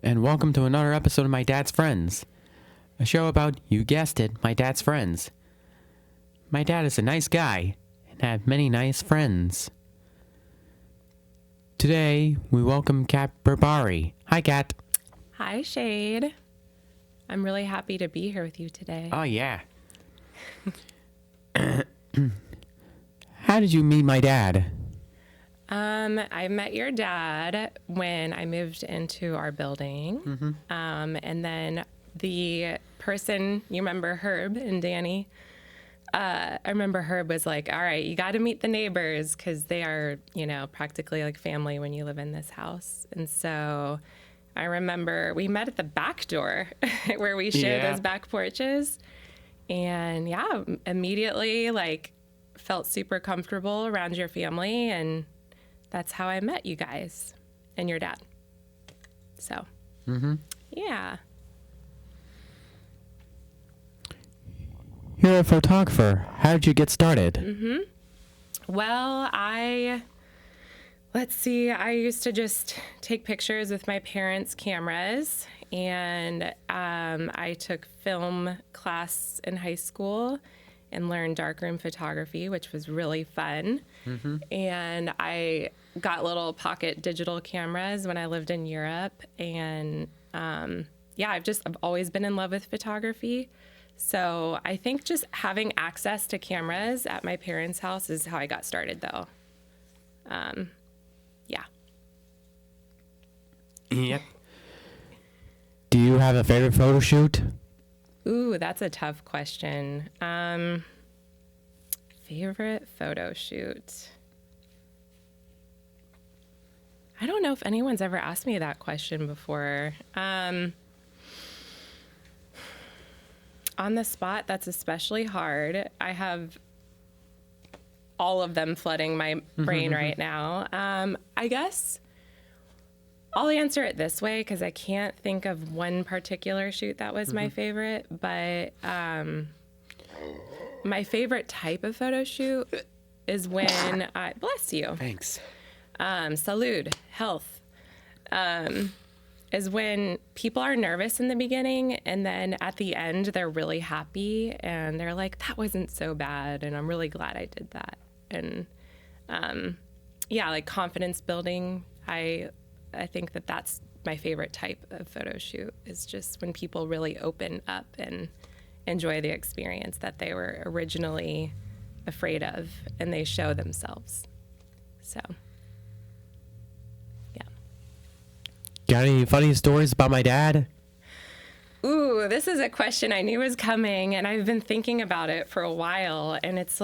and welcome to another episode of My Dad's Friends, a show about, you guessed it, my dad's friends. My dad is a nice guy and had many nice friends. Today, we welcome Kat Berbari. Hi, Kat. Hi, Shade. I'm really happy to be here with you today. Oh, yeah. How did you meet my dad? I met your dad when I moved into our building. Mm-hmm. And then the person, you remember Herb and Danny? I remember Herb was like, all right, you got to meet the neighbors because they are, practically like family when you live in this house. And so I remember we met at the back door where we shared those back porches. And yeah, immediately felt super comfortable around your family, and that's how I met you guys and your dad. So, yeah. You're a photographer. How did you get started? Well, let's see, I used to just take pictures with my parents' cameras, and I took film class in high school and learned darkroom photography, which was really fun. And I got little pocket digital cameras when I lived in Europe. And I've always been in love with photography. So I think just having access to cameras at my parents' house is how I got started, though. Yeah. Yep. Do you have a favorite photo shoot? Ooh, that's a tough question. Favorite photo shoot? I don't know if anyone's ever asked me that question before. On the spot, that's especially hard. I have all of them flooding my brain right now. I guess I'll answer it this way because I can't think of one particular shoot that was my favorite, but my favorite type of photo shoot is when bless you. Thanks. Salud, health, is when people are nervous in the beginning and then at the end they're really happy and they're like, that wasn't so bad and I'm really glad I did that. And confidence building. I think that's my favorite type of photo shoot, is just when people really open up and enjoy the experience that they were originally afraid of and they show themselves. So, yeah. Got any funny stories about my dad? Ooh, this is a question I knew was coming, and I've been thinking about it for a while, and it's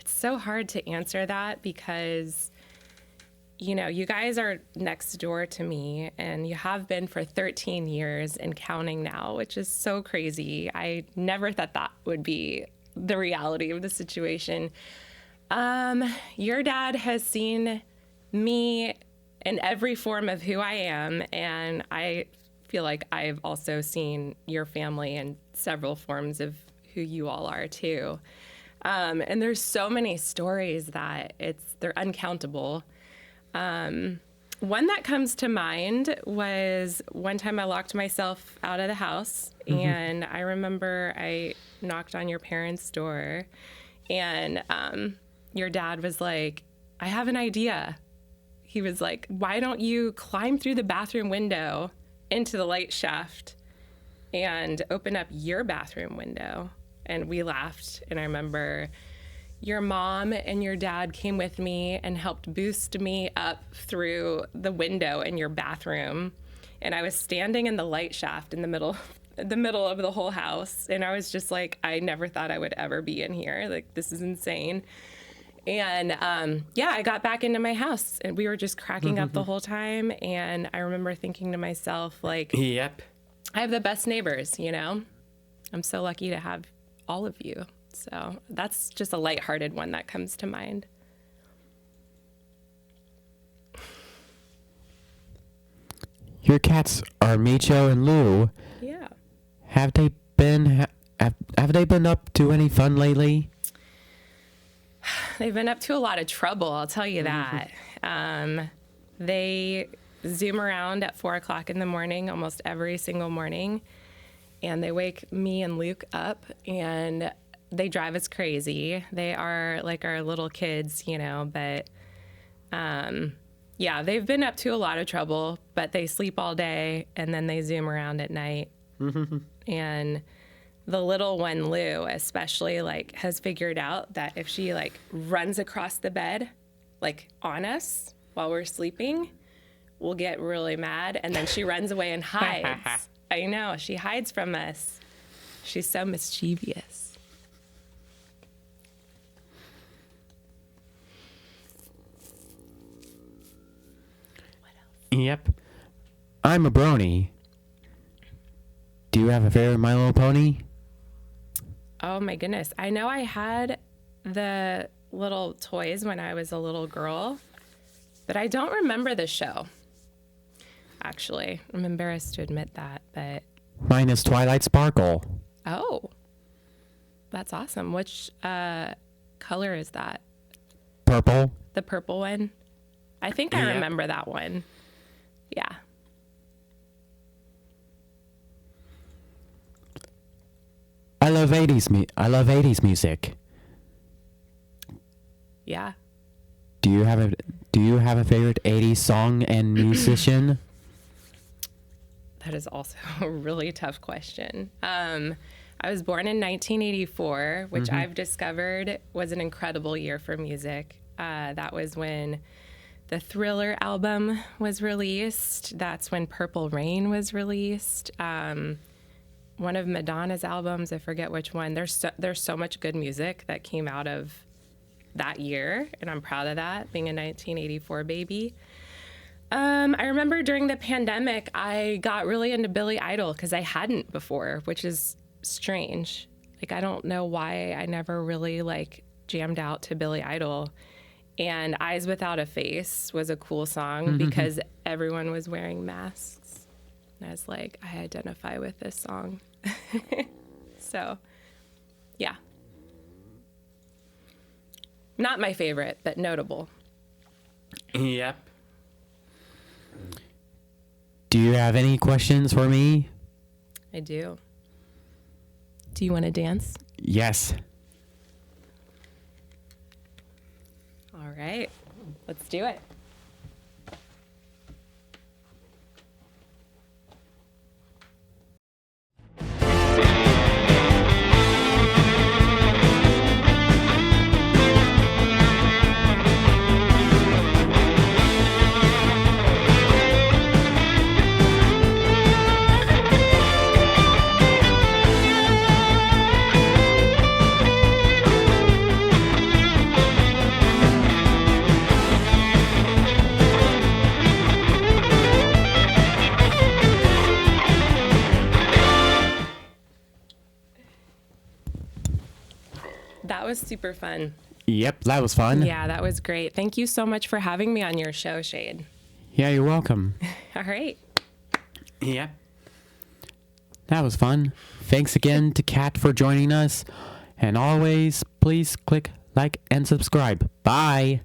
so hard to answer that because you guys are next door to me, and you have been for 13 years and counting now, which is so crazy. I never thought that would be the reality of the situation. Your dad has seen me in every form of who I am, and I feel like I've also seen your family in several forms of who you all are too. And there's so many stories that they're uncountable. One that comes to mind was one time I locked myself out of the house, and I remember I knocked on your parents' door, and your dad was like, I have an idea. He was like, why don't you climb through the bathroom window into the light shaft and open up your bathroom window? And we laughed, and I remember your mom and your dad came with me and helped boost me up through the window in your bathroom. And I was standing in the light shaft in the middle of the whole house. And I was just like, I never thought I would ever be in here. Like, this is insane. And I got back into my house, and we were just cracking up the whole time. And I remember thinking to myself, Yep. I have the best neighbors, I'm so lucky to have all of you. So that's just a lighthearted one that comes to mind. Your cats are Micho and Lou. Yeah. Have they been up to any fun lately? They've been up to a lot of trouble, I'll tell you that. They zoom around at 4 o'clock in the morning, almost every single morning. And they wake me and Luke up, and they drive us crazy. They are like our little kids, but yeah, they've been up to a lot of trouble, but they sleep all day and then they zoom around at night. And the little one, Lou, especially, has figured out that if she runs across the bed, on us while we're sleeping, we'll get really mad. And then she runs away and hides. I know, she hides from us. She's so mischievous. Yep. I'm a brony. Do you have a favorite My Little Pony? Oh my goodness. I know I had the little toys when I was a little girl, but I don't remember the show. Actually, I'm embarrassed to admit that, but... Mine is Twilight Sparkle. Oh, that's awesome. Which color is that? Purple. The purple one? I think I remember that one. Yeah. I love 80s music. Yeah. Do you have a favorite 80s song and musician? That is also a really tough question. I was born in 1984, which I've discovered was an incredible year for music. That was when the Thriller album was released. That's when Purple Rain was released. One of Madonna's albums, I forget which one. There's so much good music that came out of that year, and I'm proud of that, being a 1984 baby. I remember during the pandemic, I got really into Billy Idol because I hadn't before, which is strange. I don't know why I never really jammed out to Billy Idol. And Eyes Without a Face was a cool song because everyone was wearing masks. And I was like, I identify with this song. So, yeah. Not my favorite, but notable. Yep. Do you have any questions for me? I do. Do you want to dance? Yes. All right. Let's do it. That was super fun. Yep, that was fun. Yeah, that was great. Thank you so much for having me on your show, Shade. Yeah, you're welcome. All right. Yep. That was fun. Thanks again to Kat for joining us. And always, please click like and subscribe. Bye.